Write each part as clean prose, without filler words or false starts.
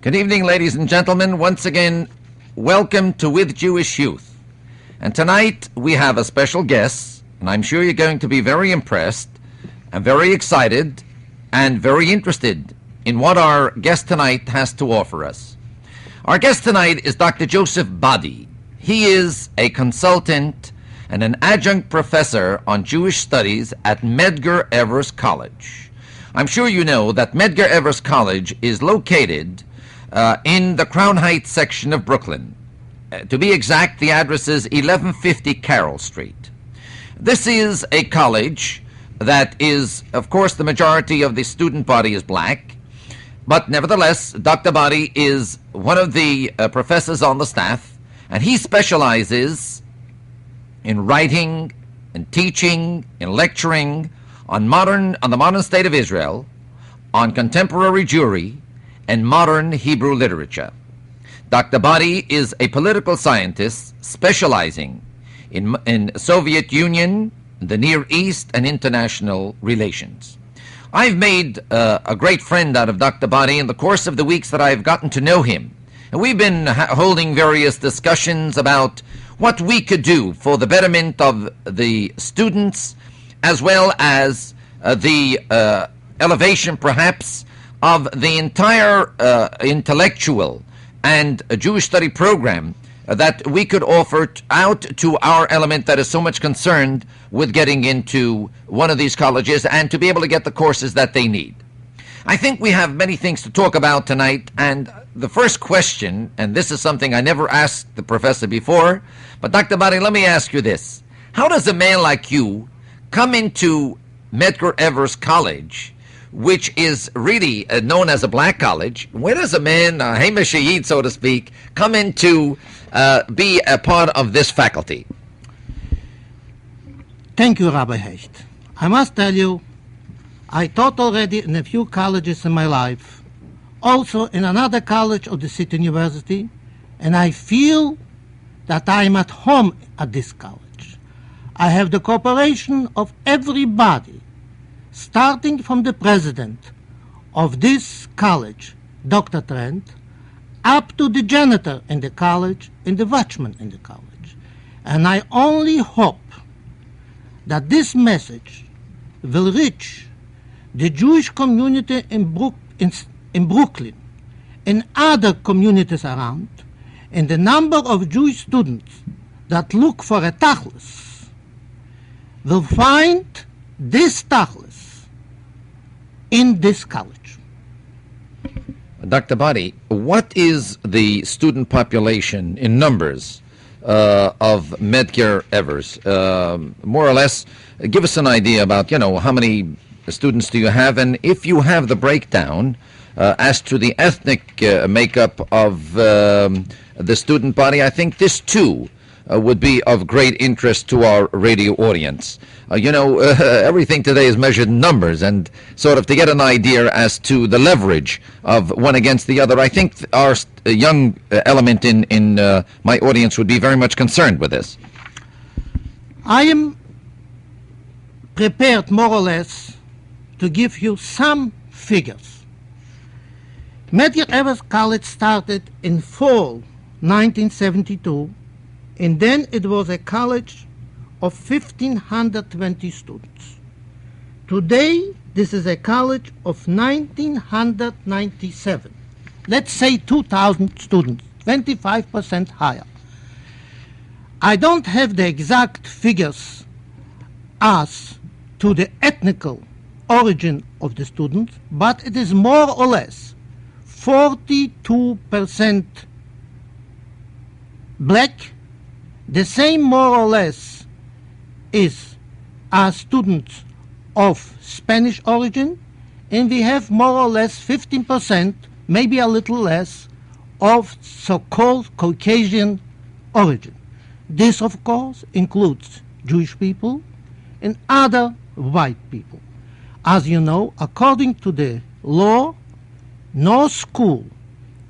Good evening, ladies and gentlemen. Once again, welcome to With Jewish Youth. And tonight we have a special guest, and I'm sure you're going to be very impressed and very excited and very interested in what our guest tonight has to offer us. Our guest tonight is Dr. Joseph Badi. He is a consultant and an adjunct professor on Jewish studies at Medgar Evers College. I'm sure you know that Medgar Evers College is located in the Crown Heights section of Brooklyn. To be exact, the address is 1150 Carroll Street. This is a college that is, of course, the majority of the student body is black, but nevertheless, Dr. Badi is one of the professors on the staff, and he specializes in writing and teaching, in lecturing on the modern state of Israel, on contemporary Jewry, and modern Hebrew literature. Dr. Badi is a political scientist specializing in Soviet Union, the Near East, and international relations. I've made a great friend out of Dr. Badi in the course of the weeks that I've gotten to know him. And we've been holding various discussions about what we could do for the betterment of the students, as well as the elevation, perhaps, of the entire intellectual and Jewish study program that we could offer out to our element that is so much concerned with getting into one of these colleges and to be able to get the courses that they need. I think we have many things to talk about tonight, and the first question, and this is something I never asked the professor before, but Dr. Badi, let me ask you this. How does a man like you come into Medgar Evers College, which is really known as a black college? Where does a man, Hamish Yid, so to speak, come in to be a part of this faculty? Thank you, Rabbi Hecht. I must tell you, I taught already in a few colleges in my life, also in another college of the City University, and I feel that I am at home at this college. I have the cooperation of everybody, starting from the president of this college, Dr. Trent, up to the janitor in the college and the watchman in the college. And I only hope that this message will reach the Jewish community in Brooklyn and other communities around, and the number of Jewish students that look for a tachlis will find this tachlis in this college. Dr. Badi, what is the student population in numbers of Medgar Evers? More or less, give us an idea about, how many students do you have, and if you have the breakdown as to the ethnic makeup of the student body, I think this too would be of great interest to our radio audience. Everything today is measured in numbers, and sort of to get an idea as to the leverage of one against the other. I think our young element in my audience would be very much concerned with this. I am prepared more or less to give you some figures. Medgar Evers College started in fall 1972, and then it was a college of 1,520 students. Today, this is a college of 1,997. Let's say 2,000 students, 25% higher. I don't have the exact figures as to the ethnical origin of the students, but it is more or less 42% black. The same more or less is as students of Spanish origin, and we have more or less 15%, maybe a little less, of so-called Caucasian origin. This, of course, includes Jewish people and other white people. As you know, according to the law, no school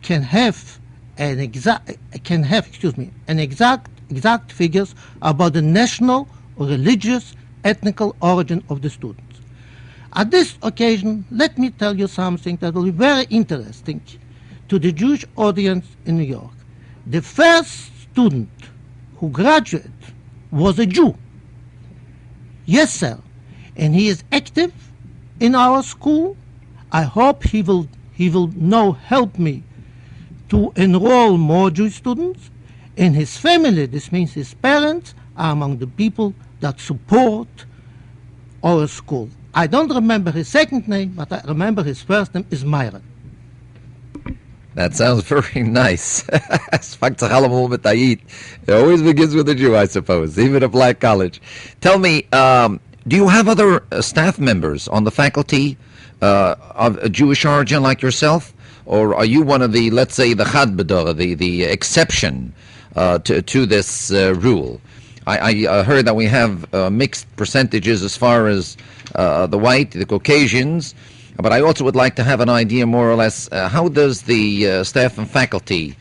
can have exact figures about the national or religious ethnical origin of the students. At this occasion, let me tell you something that will be very interesting to the Jewish audience in New York. The first student who graduated was a Jew. Yes, sir. And he is active in our school. I hope he will now help me to enroll more Jewish students. And his family, this means his parents, are among the people that support our school. I don't remember his second name, but I remember his first name is Myron. That sounds very nice. It always begins with a Jew, I suppose, even a black college. Tell me, do you have other staff members on the faculty of a Jewish origin like yourself? Or are you one of the, let's say, the Chad B'dor, the exception to this rule? I heard that we have mixed percentages as far as the white, the Caucasians, but I also would like to have an idea more or less, how does the staff and faculty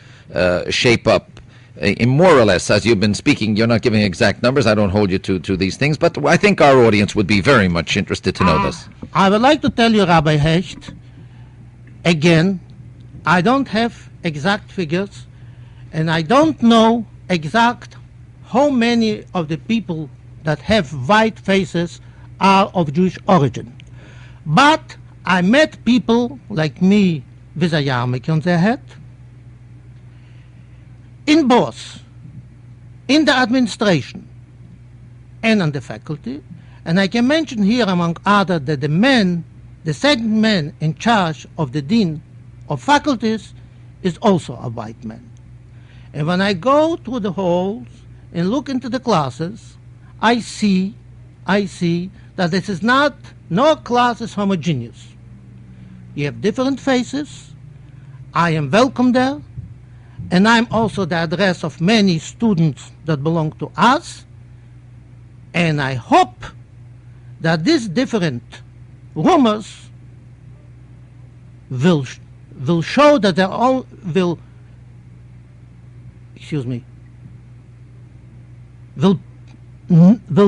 shape up in more or less, as you've been speaking? You're not giving exact numbers, I don't hold you to these things, but I think our audience would be very much interested to know this. I would like to tell you, Rabbi Hecht, again, I don't have exact figures, and I don't know exact how many of the people that have white faces are of Jewish origin. But I met people like me with a yarmulke on their head, in both, in the administration and on the faculty. And I can mention here, among others, that the second man in charge of the dean of faculties is also a white man. And when I go through the halls and look into the classes, I see that this is no class is homogeneous. You have different faces. I am welcome there, and I'm also the address of many students that belong to us, and I hope that these different rumors will show that they all will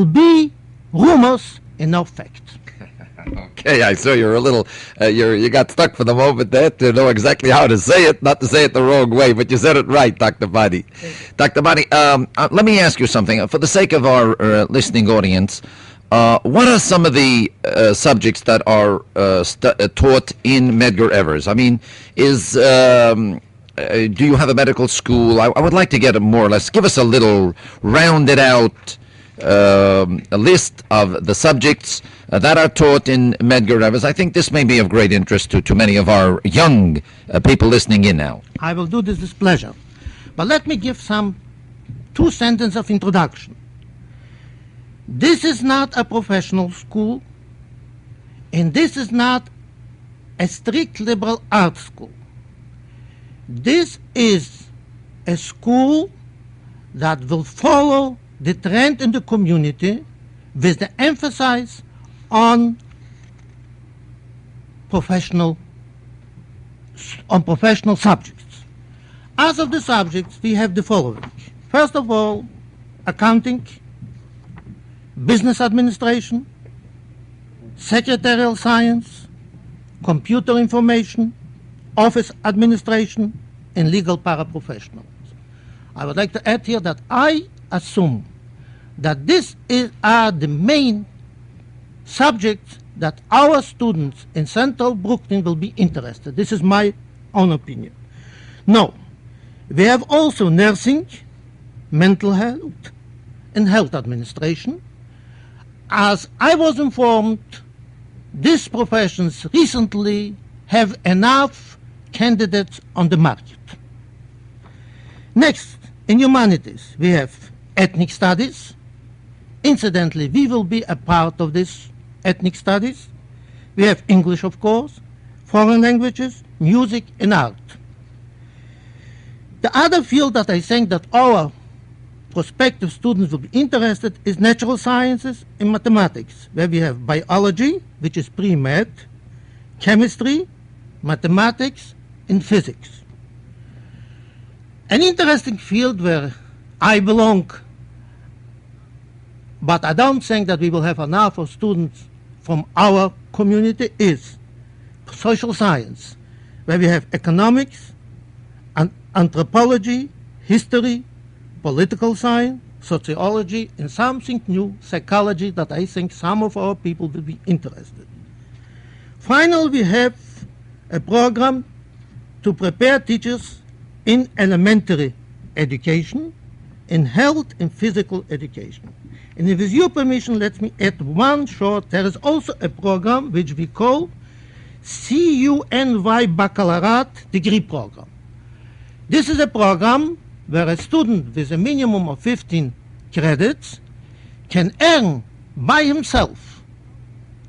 be rumors and no fact. Okay, I saw you're a little, you got stuck for the moment there to know exactly how to say it, not to say it the wrong way, but you said it right, Dr. Badi. Dr. Badi, let me ask you something. For the sake of our listening audience, what are some of the subjects that are taught in Medgar Evers? I mean, do you have a medical school? I would like to get more or less, give us a little rounded out a list of the subjects that are taught in Medgar Evers. I think this may be of great interest to many of our young people listening in now. I will do this with pleasure. But let me give two sentences of introduction. This is not a professional school, and this is not a strict liberal arts school. This is a school that will follow the trend in the community with the emphasis on professional subjects. As of the subjects, we have the following. First of all, accounting, business administration, secretarial science, computer information, office administration, and legal paraprofessionals. I would like to add here that I assume that are the main subjects that our students in Central Brooklyn will be interested. This is my own opinion. Now, we have also nursing, mental health, and health administration. As I was informed, these professions recently have enough candidates on the market. Next, in humanities, we have ethnic studies. Incidentally, we will be a part of this ethnic studies. We have English, of course, foreign languages, music, and art. The other field that I think that our prospective students will be interested is natural sciences and mathematics, where we have biology, which is pre-med, chemistry, mathematics, and physics. An interesting field where I belong, but I don't think that we will have enough of students from our community, is social science, where we have economics, anthropology, history, political science, sociology, and something new, psychology, that I think some of our people will be interested. Finally, we have a program to prepare teachers in elementary education, in health and physical education. And with your permission, let me add one short. There is also a program which we call CUNY Baccalaureate Degree Program. This is a program where a student with a minimum of 15 credits can earn by himself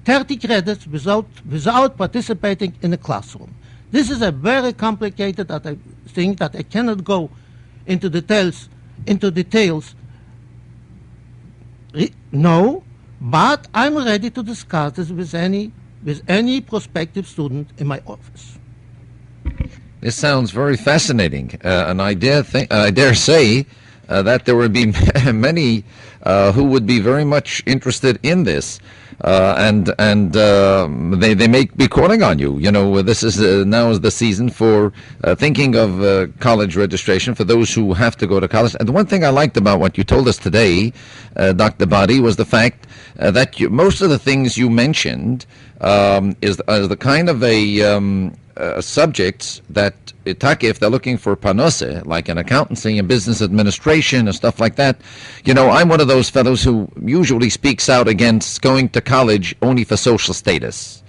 30 credits without participating in a classroom. This is a very complicated thing that I cannot go into details. No, but I'm ready to discuss this with any prospective student in my office. This sounds very fascinating, and I dare say that there would be many who would be very much interested in this, and they may be calling on you. You know, this is now is the season for thinking of college registration for those who have to go to college. And the one thing I liked about what you told us today, Dr. Badi, was the fact that most of the things you mentioned is the kind of a subjects that if they're looking for panose, like an accountancy and business administration and stuff like that, you know, I'm one of those fellows who usually speaks out against going to college only for social status.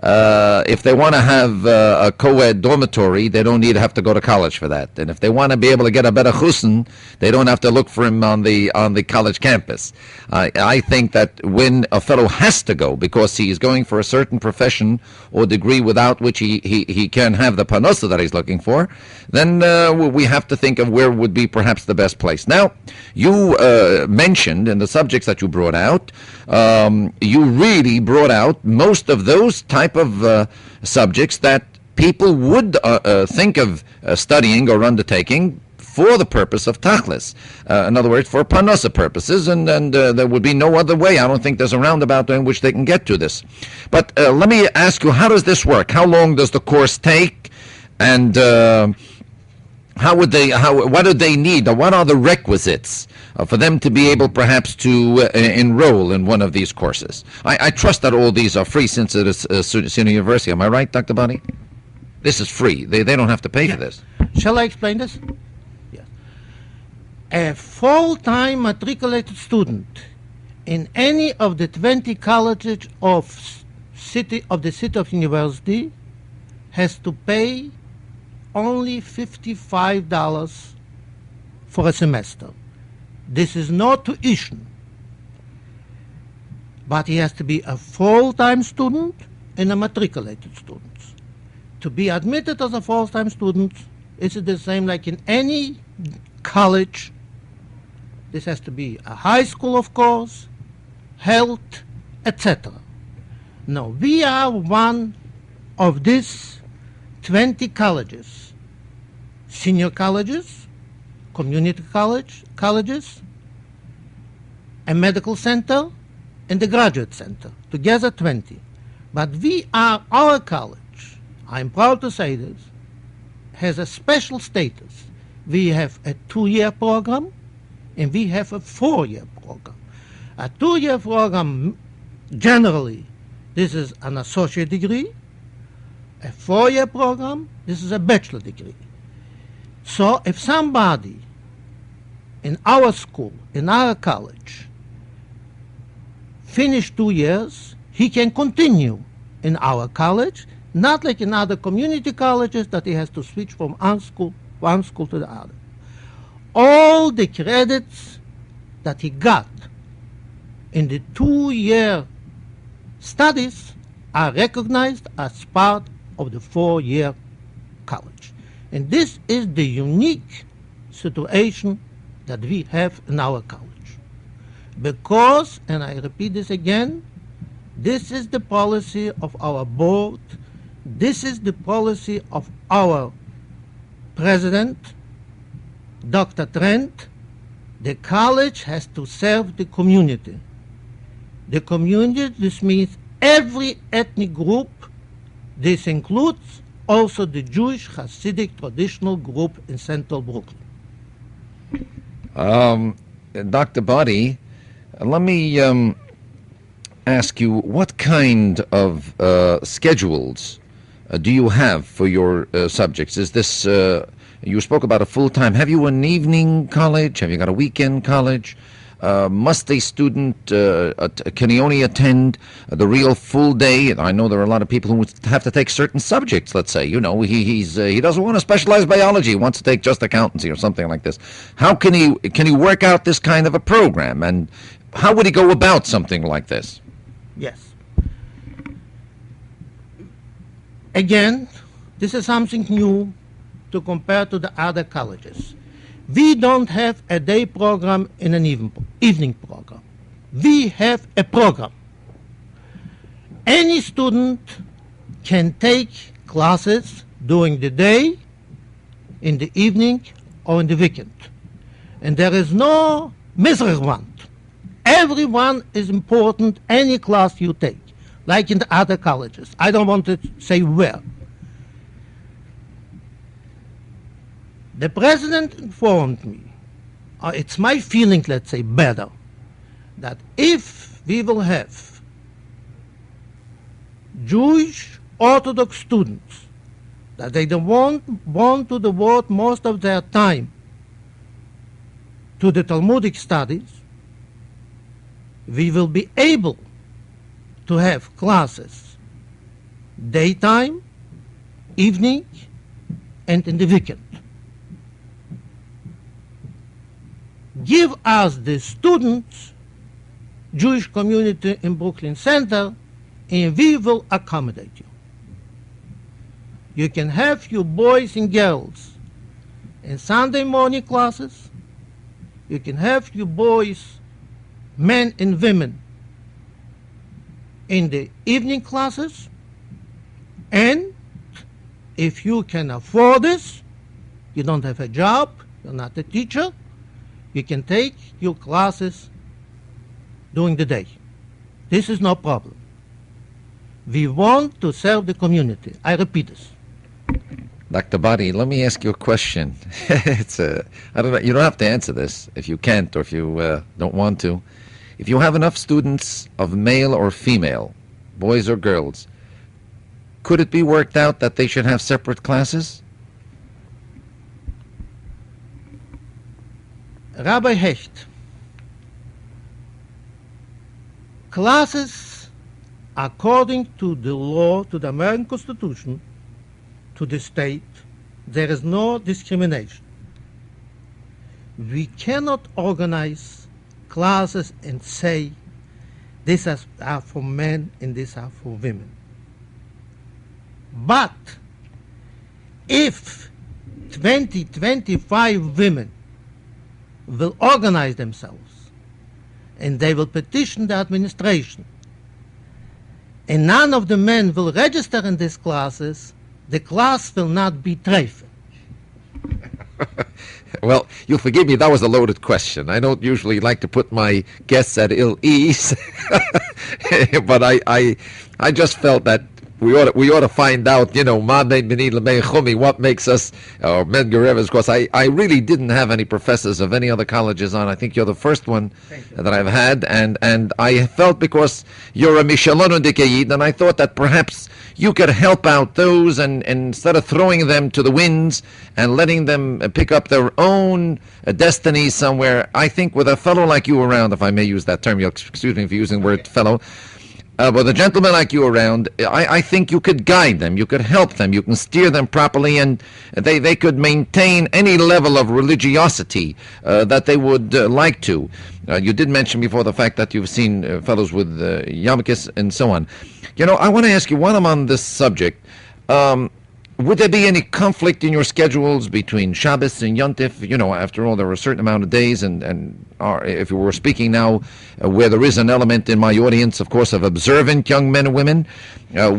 If they want to have a co-ed dormitory, they don't need to have to go to college for that. And if they want to be able to get a better chusn, they don't have to look for him on the college campus. I think that when a fellow has to go because he is going for a certain profession or degree without which he can have the panosa that he's looking for, then we have to think of where would be perhaps the best place. Now, you mentioned in the subjects that you brought out, you really brought out most of those type of subjects that people would think of studying or undertaking for the purpose of tachlis. In other words, for panosa purposes, and there would be no other way. I don't think there's a roundabout in which they can get to this. But let me ask you, how does this work? How long does the course take? And what do they need, or what are the requisites for them to be able perhaps to enroll in one of these courses? I trust that all these are free since it is SUNY University. Am I right, Dr. Badi? This is free. They don't have to pay for this. Shall I explain this? Yes. A full-time matriculated student in any of the 20 colleges of the city of university has to pay only $55 for a semester. This is not tuition, but he has to be a full-time student and a matriculated student. To be admitted as a full-time student is the same like in any college. This has to be a high school, of course, health, etc. Now, we are one of these 20 colleges, senior colleges, community colleges, a medical center, and the graduate center, together 20. But our college, I'm proud to say this, has a special status. We have a 2-year program, and we have a 4-year program. A 2-year program, generally, this is an associate degree. A 4-year program, this is a bachelor degree. So if somebody in our school, in our college, finish 2 years, he can continue in our college, not like in other community colleges that he has to switch from one school to the other. All the credits that he got in the 2-year studies are recognized as part of the 4-year college. And this is the unique situation that we have in our college. Because, and I repeat this again, this is the policy of our board, this is the policy of our president, Dr. Trent. The college has to serve the community. The community, this means every ethnic group. This includes also the Jewish Hasidic traditional group in central Brooklyn. Dr. Badi, let me ask you, what kind of schedules do you have for your subjects? Is this, you spoke about a full-time, have you an evening college? Have you got a weekend college? Must a student, can he only attend the real full day? I know there are a lot of people who have to take certain subjects, let's say. You know, he doesn't want to specialize biology. He wants to take just accountancy or something like this. How can he work out this kind of a program? And how would he go about something like this? Yes. Again, this is something new to compare to the other colleges. We don't have a day program and an evening program. We have a program. Any student can take classes during the day, in the evening, or in the weekend. And there is no Misrachmand. Everyone is important, any class you take, like in the other colleges. I don't want to say where. The president informed me, it's my feeling, let's say, better, that if we will have Jewish Orthodox students, that they don't want to devote most of their time to the Talmudic studies, we will be able to have classes daytime, evening, and in the weekend. Give us the students, Jewish community in Brooklyn Center, and we will accommodate you. You can have your boys and girls in Sunday morning classes. You can have your boys, men and women, in the evening classes. And if you can afford this, you don't have a job, you're not a teacher, you can take your classes during the day. This is no problem. We want to serve the community. I repeat this. Dr. Badi, let me ask you a question. I don't know, you don't have to answer this if you can't or if you don't want to. If you have enough students of male or female, boys or girls, could it be worked out that they should have separate classes? Rabbi Hecht, classes according to the law, to the American Constitution, to the state, there is no discrimination. We cannot organize classes and say these are for men and these are for women. But if 25 women will organize themselves and they will petition the administration and none of the men will register in these classes, the class will not be treifed. Well, you'll forgive me, that was a loaded question. I don't usually like to put my guests at ill ease, but I just felt that we ought to find out, you know, what makes us, or Medgar, of course. I really didn't have any professors of any other colleges on. I think you're the first one that I've had, and I felt because you're a Mishalonu Dikayid, and I thought that perhaps you could help out those, and instead of throwing them to the winds and letting them pick up their own destiny somewhere, I think with a fellow like you around, if I may use that term, you'll excuse me for using the word fellow, with a gentleman like you around, I think you could guide them, you could help them, you can steer them properly, and they could maintain any level of religiosity that they would like to. You did mention before the fact that you've seen fellows with yarmulkes and so on. You know, I want to ask you, while I'm on this subject, would there be any conflict in your schedules between Shabbos and Yontif? You know, after all, there are a certain amount of days, and if we were speaking now where there is an element in my audience, of course, of observant young men and women,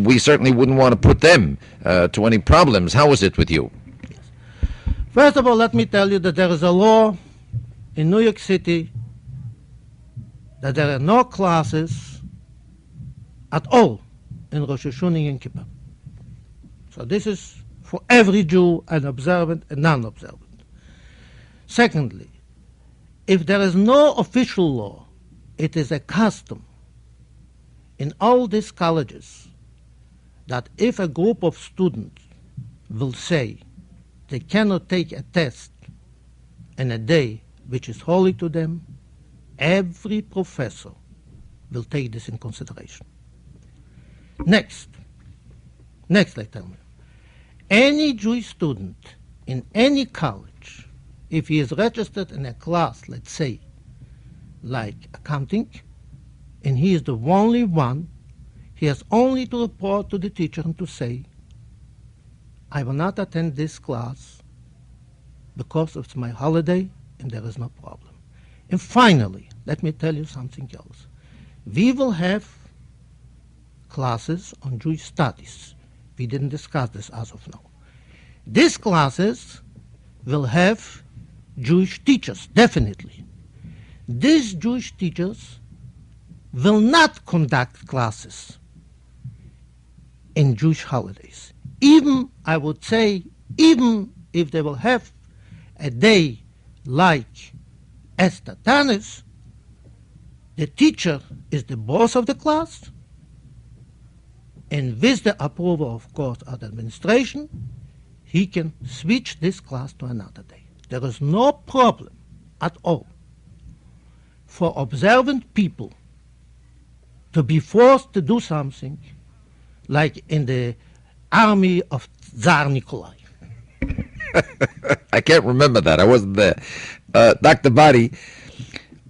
we certainly wouldn't want to put them to any problems. How is it with you? Yes. First of all, let me tell you that there is a law in New York City that there are no classes at all in Rosh Hashanah and Kippur. So this is for every Jew, an observant and non-observant. Secondly, if there is no official law, it is a custom in all these colleges that if a group of students will say they cannot take a test in a day which is holy to them, every professor will take this in consideration. Next, let tell me, any Jewish student in any college, if he is registered in a class, let's say, like accounting, and he is the only one, he has only to report to the teacher and to say, I will not attend this class because it's my holiday and there is no problem. And finally, let me tell you something else. We will have classes on Jewish studies. We didn't discuss this as of now. These classes will have Jewish teachers, definitely. These Jewish teachers will not conduct classes in Jewish holidays. Even, I would say, even if they will have a day like Esther Tanis, the teacher is the boss of the class, and with the approval, of course, of the administration, he can switch this class to another day. There is no problem at all for observant people to be forced to do something like in the army of Tsar Nikolai. I can't remember that. I wasn't there. Dr. Badi,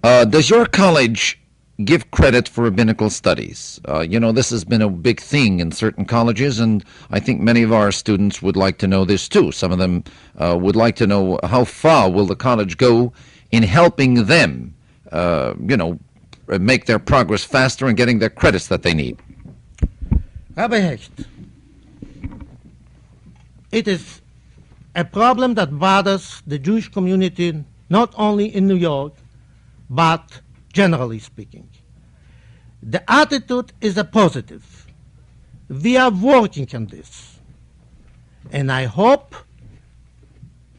does your college give credit for rabbinical studies? This has been a big thing in certain colleges, and I think many of our students would like to know this too. Some of them would like to know how far will the college go in helping them, make their progress faster and getting their credits that they need. Rabbi Hecht, it is a problem that bothers the Jewish community not only in New York, but generally speaking. The attitude is a positive. We are working on this. And I hope,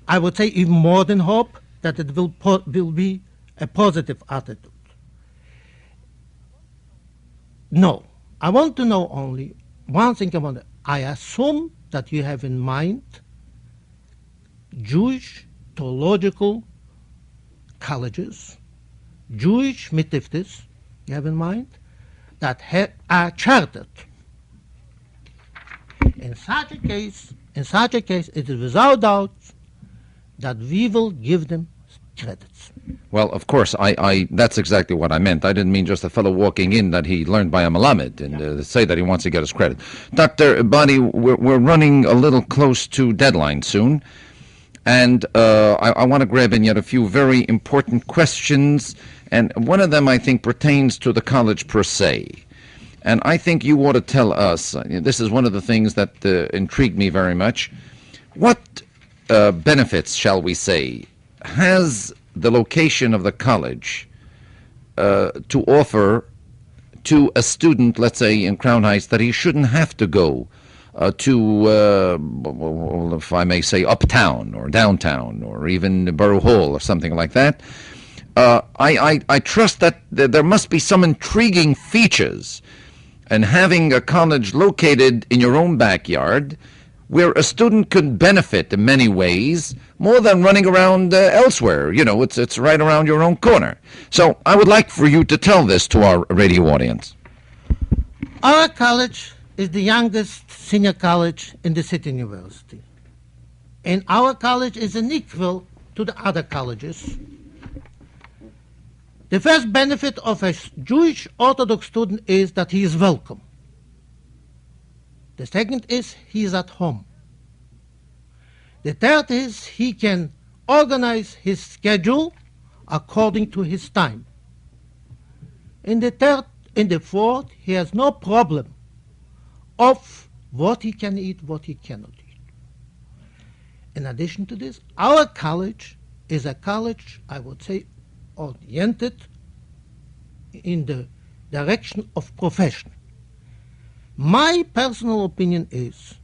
I would say even more than hope, that it will be a positive attitude. No, I want to know only one thing about it. I assume that you have in mind Jewish theological colleges, Jewish mitiftis, you have in mind, that are chartered. In such a case, it is without doubt that we will give them credits. Well, of course, I that's exactly what I meant. I didn't mean just a fellow walking in that he learned by a Malamed and say that he wants to get his credit. Dr. Badi, we're running a little close to deadline soon, and I want to grab in yet a few very important questions, and one of them I think pertains to the college per se. And I think you ought to tell us, this is one of the things that intrigued me very much, what benefits, shall we say, has the location of the college to offer to a student, let's say in Crown Heights, that he shouldn't have to go to, if I may say, uptown or downtown or even Borough Hall or something like that? I trust that there must be some intriguing features in having a college located in your own backyard where a student could benefit in many ways more than running around elsewhere. You know, it's right around your own corner. So I would like for you to tell this to our radio audience. Our college is the youngest senior college in the City University. And our college is an equal to the other colleges. The first benefit of a Jewish Orthodox student is that he is welcome. The second is he is at home. The third is he can organize his schedule according to his time. In the fourth, he has no problem of what he can eat, what he cannot eat. In addition to this, our college is a college, I would say, oriented in the direction of profession. My personal opinion is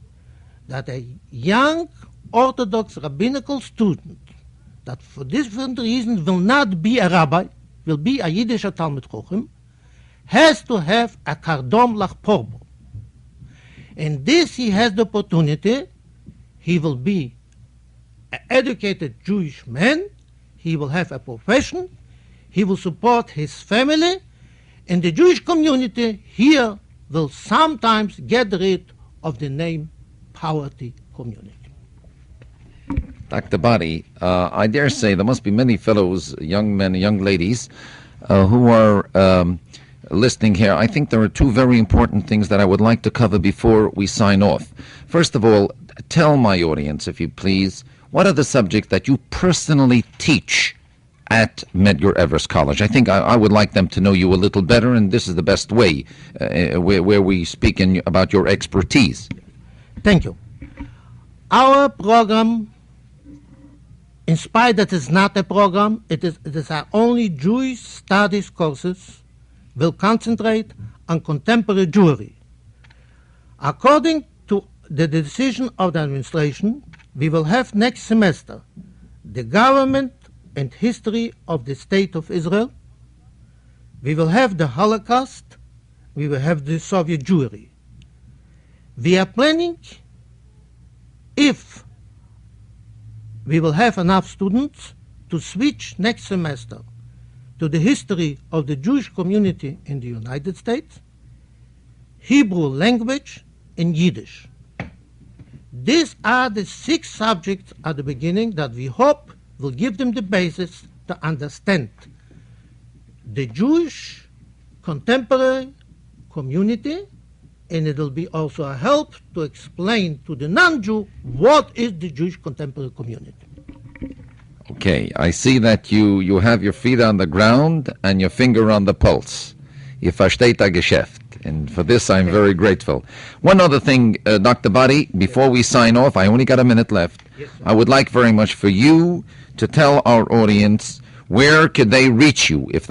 that a young Orthodox rabbinical student that for different reasons will not be a rabbi, will be a Yiddish Talmud Chochem, has to have a kardom lach porbo. And this he has the opportunity. He will be an educated Jewish man, he will have a profession, he will support his family, and the Jewish community here will sometimes get rid of the name poverty community. Dr. Badi, I dare say there must be many fellows, young men, young ladies, who are listening here. I think there are two very important things that I would like to cover before we sign off. First of all, tell my audience, if you please, what are the subjects that you personally teach at Medgar Evers College? I think I would like them to know you a little better, and this is the best way where we speak about your expertise. Thank you. Our program, in spite that it's not a program, it is our only Jewish studies courses, will concentrate on contemporary Jewry. According to the decision of the administration, we will have next semester the government and history of the State of Israel. We will have the Holocaust. We will have the Soviet Jewry. We are planning, if we will have enough students, to switch next semester to the history of the Jewish community in the United States, Hebrew language, and Yiddish. These are the 6 subjects at the beginning that we hope will give them the basis to understand the Jewish contemporary community, and it will be also a help to explain to the non-Jew what is the Jewish contemporary community. Okay, I see that you have your feet on the ground and your finger on the pulse. You versteht das Geschäft. And for this, I'm very grateful. One other thing, Dr. Badi, before we sign off, I only got a minute left. Yes, I would like very much for you to tell our audience where could they reach you if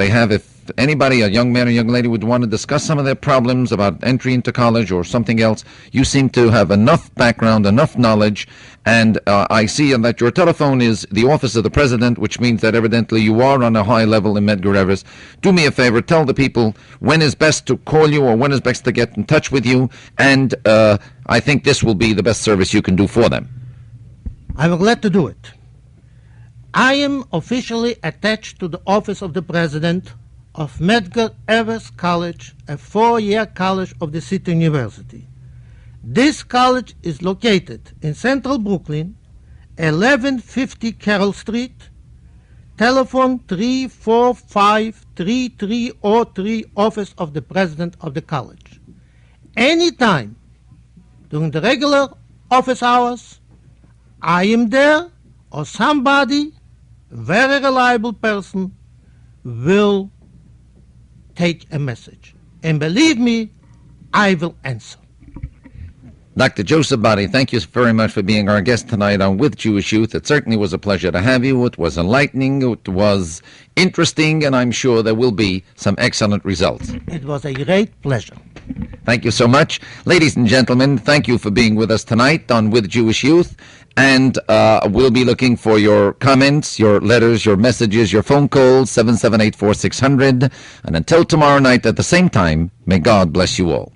anybody, a young man or young lady, would want to discuss some of their problems about entry into college or something else. You seem to have enough background, enough knowledge, and I see that your telephone is the office of the president, which means that evidently you are on a high level in Medgar Evers. Do me a favor, tell the people when is best to call you or when is best to get in touch with you, and I think this will be the best service you can do for them. I'm glad to do it. I am officially attached to the office of the president of Medgar Evers College, a 4-year college of the City University. This college is located in central Brooklyn, 1150 Carroll Street, telephone 345-3303, office of the president of the college. Anytime during the regular office hours, I am there, or somebody, very reliable person, will take a message. And believe me, I will answer. Dr. Joseph Badi, thank you very much for being our guest tonight on With Jewish Youth. It certainly was a pleasure to have you. It was enlightening, it was interesting, and I'm sure there will be some excellent results. It was a great pleasure. Thank you so much. Ladies and gentlemen, thank you for being with us tonight on With Jewish Youth. And we'll be looking for your comments, your letters, your messages, your phone calls, 778-4600. And until tomorrow night at the same time, may God bless you all.